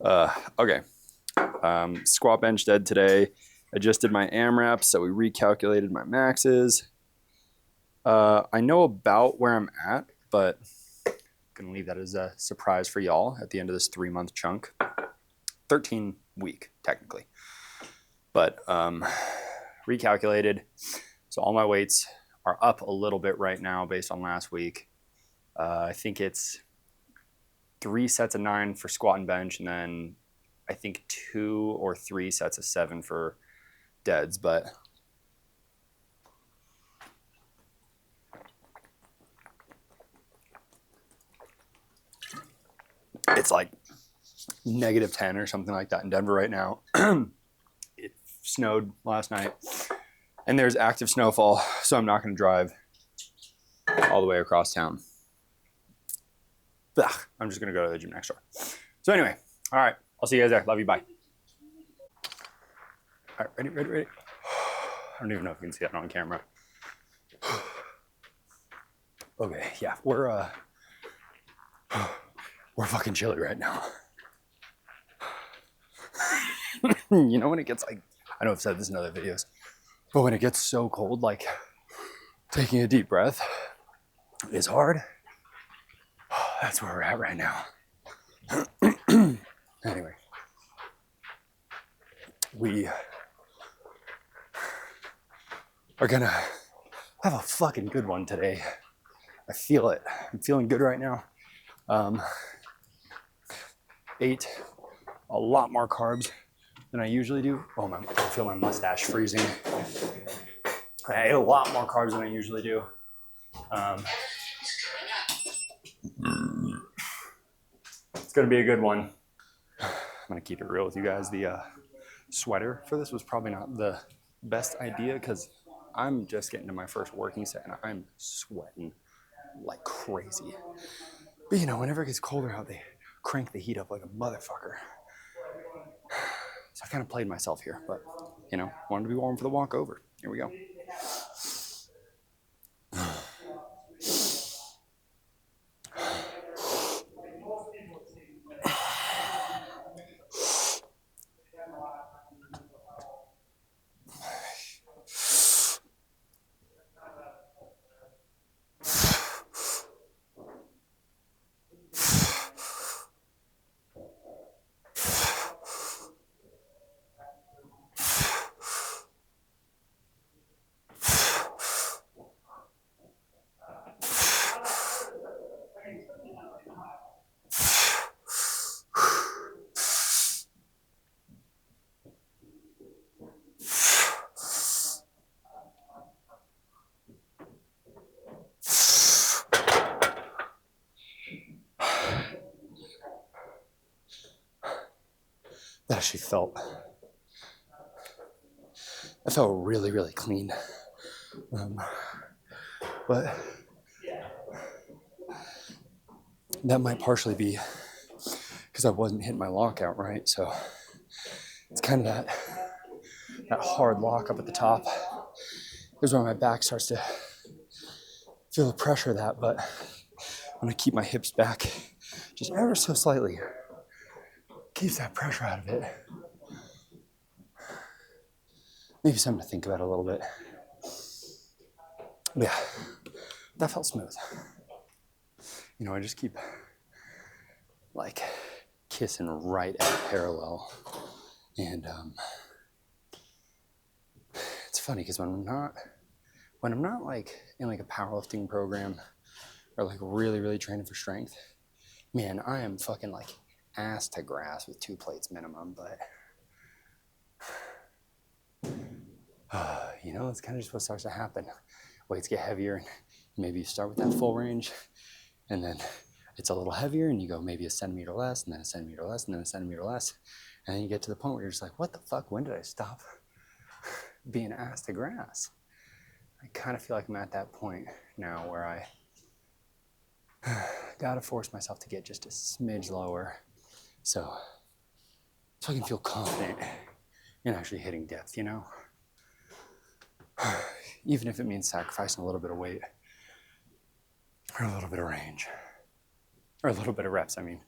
Okay. Squat bench dead today. I just did my AMRAP, so we recalculated my maxes. I know about where I'm at, but I'm gonna leave that as a surprise for y'all at the end of this 3-month chunk. 13 week, technically. But recalculated. So all my weights are up a little bit right now based on last week. I think it's 3 sets of 9 for squat and bench, and then I think 2 or 3 sets of 7 for deads. But it's like -10 or something like that in Denver right now. It snowed last night, and there's active snowfall, so I'm not going to drive all the way across town. Ugh, I'm just going to go to the gym next door. So anyway, all right, I'll see you guys there. Love you, bye. All right, ready? I don't even know if you can see that on camera. Okay, yeah, we're fucking chilly right now. You know when it gets like, I know I've said this in other videos, but when it gets so cold, like taking a deep breath is hard. That's where we're at right now. Anyway, we are gonna have a fucking good one today. I feel it. I'm feeling good right now. Ate a lot more carbs than I usually do. Oh, I feel my mustache freezing. I ate a lot more carbs than I usually do. It's gonna be a good one. I'm gonna keep it real with you guys. The sweater for this was probably not the best idea because I'm just getting to my first working set and I'm sweating like crazy. But you know, whenever it gets colder out, they crank the heat up like a motherfucker. So I kind of played myself here, but you know, wanted to be warm for the walk over. Here we go. That actually I felt really, really clean. But that might partially be because I wasn't hitting my lockout right. So it's kind of that hard lock up at the top. Here's where my back starts to feel the pressure of that, but I'm gonna keep my hips back just ever so slightly. Keeps that pressure out of it. Maybe something to think about a little bit. But yeah, that felt smooth. You know, I just keep like kissing right at parallel. And it's funny because when I'm not like in like a powerlifting program or like really, really training for strength, man, I am fucking like ass to grass with 2 plates minimum. But you know, it's kind of just what starts to happen. Weights get heavier and maybe you start with that full range and then it's a little heavier and you go maybe a centimeter less and then a centimeter less and then a centimeter less. And then you get to the point where you're just like, what the fuck? When did I stop being ass to grass? I kind of feel like I'm at that point now where I gotta force myself to get just a smidge lower so I can feel confident in actually hitting depth, you know? Even if it means sacrificing a little bit of weight or a little bit of range or a little bit of reps, I mean.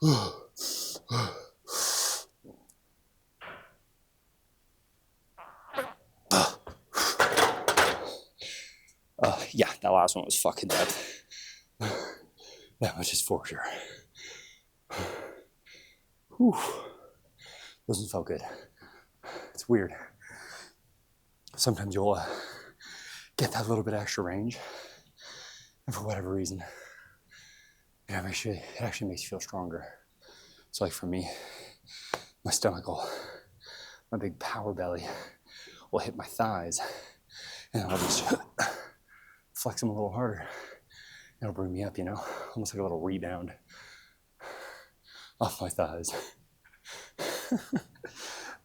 Yeah, that last one was fucking death. That was just for sure. Whew. Doesn't feel good. It's weird. Sometimes you'll get that little bit extra range, and for whatever reason, it actually makes you feel stronger. So, like for me, my stomach will, my big power belly will hit my thighs, and I'll just flex them a little harder. It'll bring me up, you know, almost like a little rebound off my thighs.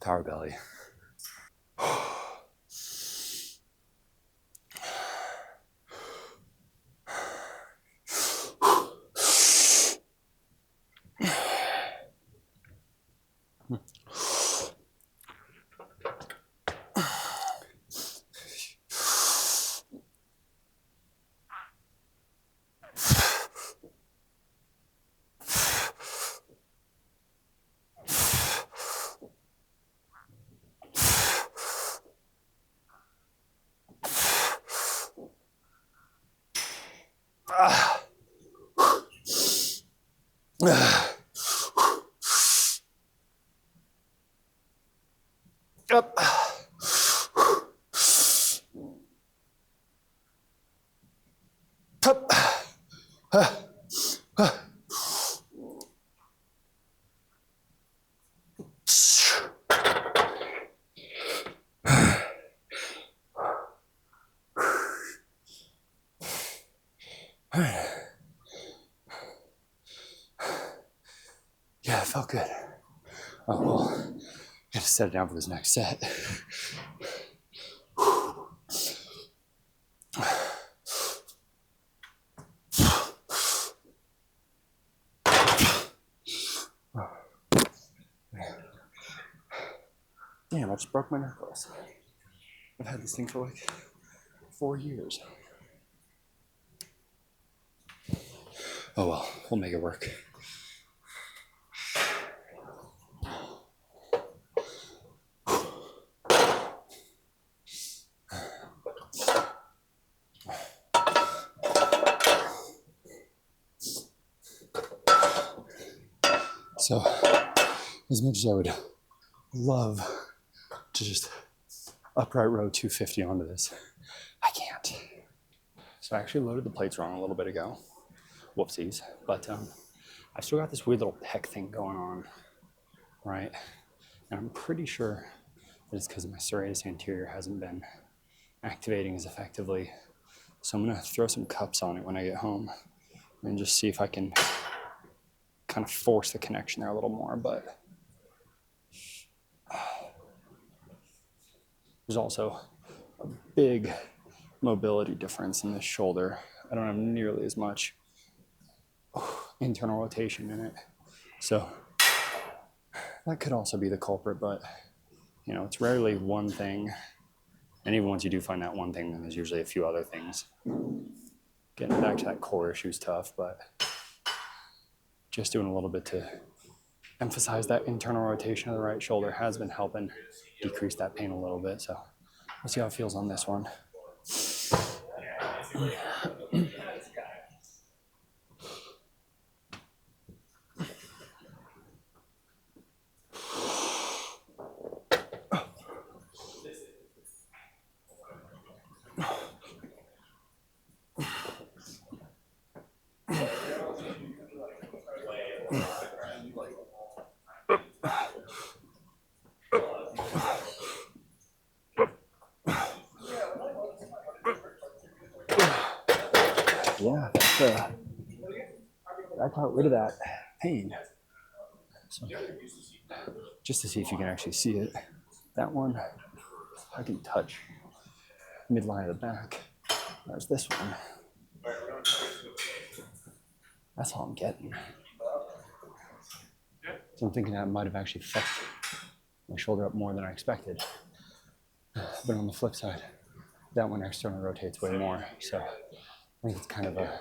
Power belly. Up. Up. Yeah, it felt good. Oh, well, I gotta set it down for this next set. Damn, I just broke my necklace. I've had this thing for like 4 years. Oh well, we'll make it work. So, as much as I would love to just upright row 250 onto this, I can't. So I actually loaded the plates wrong a little bit ago. Whoopsies. But I still got this weird little pec thing going on, right? And I'm pretty sure that it's because my serratus anterior hasn't been activating as effectively. So I'm gonna throw some cups on it when I get home and just see if I can kind of force the connection there a little more. But there's also a big mobility difference in this shoulder. I don't have nearly as much internal rotation in it. So that could also be the culprit, but you know, it's rarely one thing. And even once you do find that one thing, then there's usually a few other things. Getting back to that core issue is tough, but just doing a little bit to emphasize that internal rotation of the right shoulder has been helping decrease that pain a little bit. So we'll see how it feels on this one. Yeah, I got rid of that pain. So just to see if you can actually see it. That one, I can touch midline of the back. There's this one. That's all I'm getting. So I'm thinking that might have actually fucked my shoulder up more than I expected. But on the flip side, that one externally rotates way more. So I think it's kind of a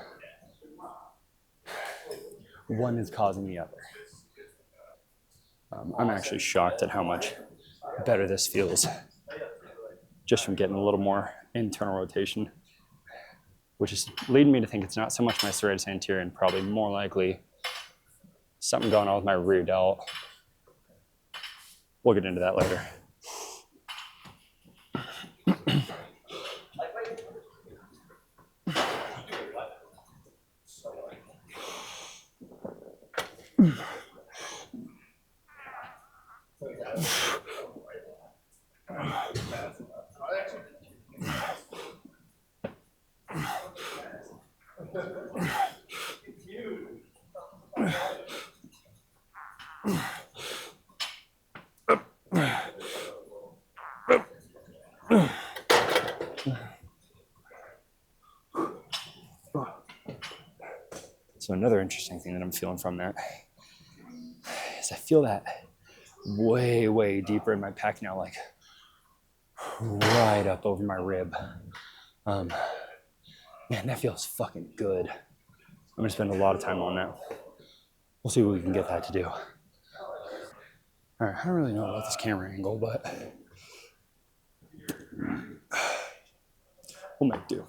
one is causing the other. I'm actually shocked at how much better this feels just from getting a little more internal rotation, which is leading me to think it's not so much my serratus anterior and probably more likely something going on with my rear delt. We'll get into that later. So another interesting thing that I'm feeling from that is I feel that way, way deeper in my pec now, like right up over my rib. Man, that feels fucking good. I'm gonna spend a lot of time on that. We'll see what we can get that to do. All right, I don't really know about this camera angle, but we'll make do.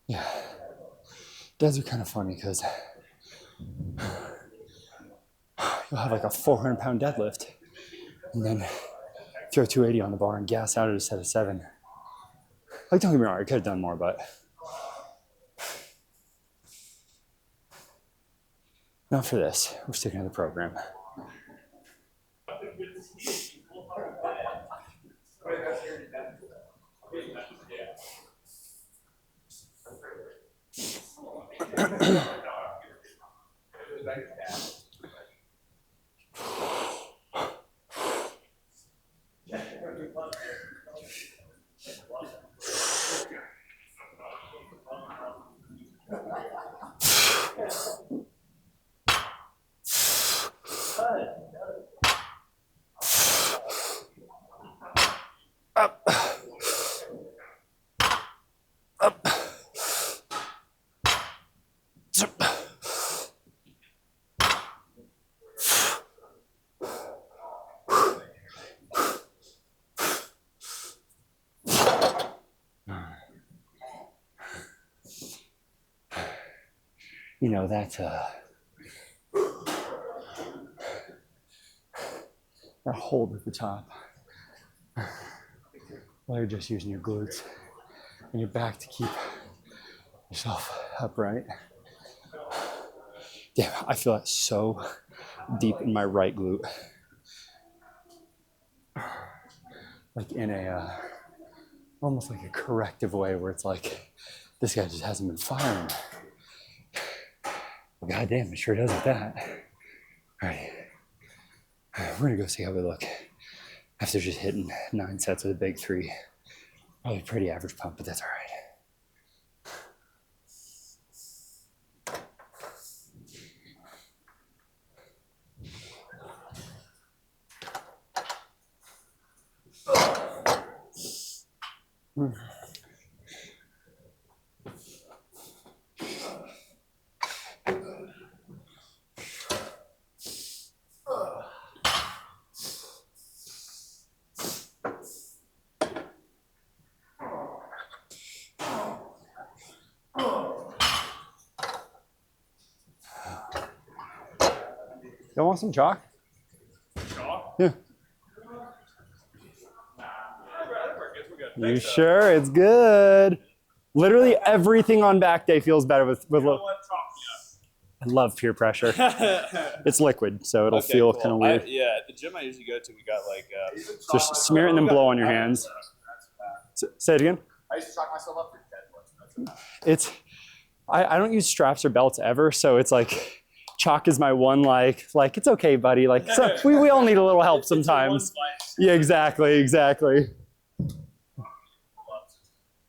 Yeah, deads are kind of funny because you'll have like a 400-pound deadlift and then throw 280 on the bar and gas out at a set of 7. Like, don't get me wrong, I could have done more, but not for this. We're sticking to the program. You know, that's that hold at the top while you're just using your glutes and your back to keep yourself upright. Damn, I feel that so deep in my right glute. Like in a, almost like a corrective way where it's like, this guy just hasn't been firing. Well, goddamn, it sure does with that. All right, we're gonna go see how we look after just hitting 9 sets with a big 3. Probably pretty average pump, but that's all right. Y'all want some chalk? Chalk? Yeah. You sure? It's good. Literally everything on back day feels better with love peer pressure. It's liquid, so it'll feel kind of weird. Yeah, at the gym I usually go to, we got like... Just smear it and then blow on your hands. Say it again. I used to chalk myself up for deadlift. It's, I don't use straps or belts ever, so it's like chalk is my one like it's okay, buddy. Like so we all need a little help sometimes. Yeah, exactly.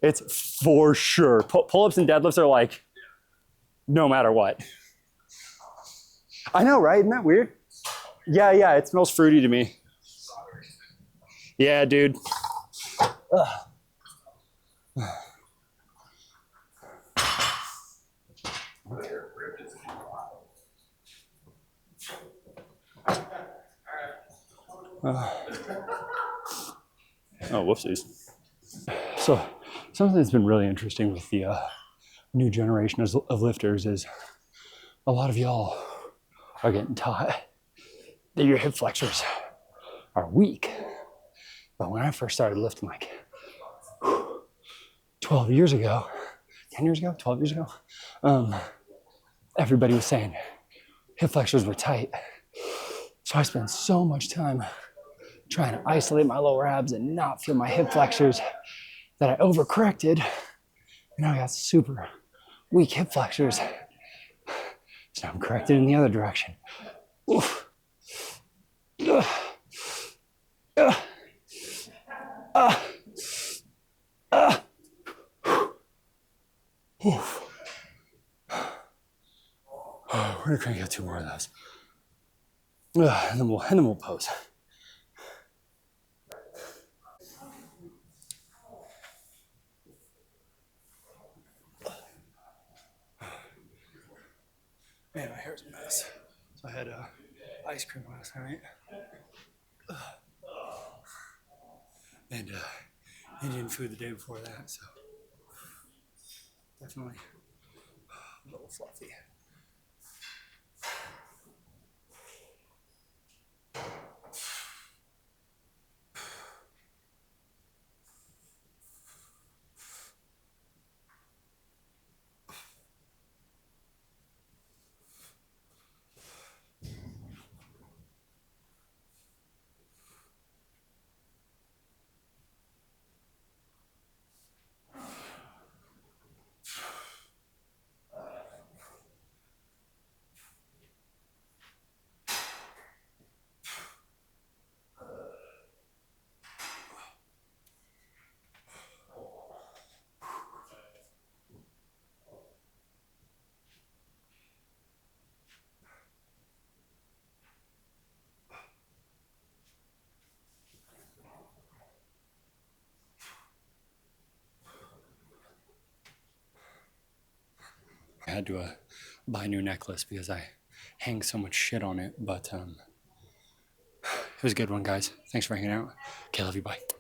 It's for sure. Pull-ups and deadlifts are like no matter what. I know, right? Isn't that weird? Yeah, it smells fruity to me. Yeah, dude. Oh, whoopsies. So something that's been really interesting with the new generation of lifters is a lot of y'all are getting taught that your hip flexors are weak. But when I first started lifting like 12 years ago, 10 years ago, 12 years ago, everybody was saying hip flexors were tight. So I spent so much time trying to isolate my lower abs and not feel my hip flexors that I overcorrected. And now I got super weak hip flexors. So I'm corrected in the other direction. Oof. We're gonna get 2 more of those. And then we'll pose. Man, my hair's a mess. So I had ice cream last night. And Indian food the day before that, so definitely a little fluffy. I had to buy a new necklace because I hang so much shit on it, but it was a good one, guys. Thanks for hanging out. Okay, love you, bye.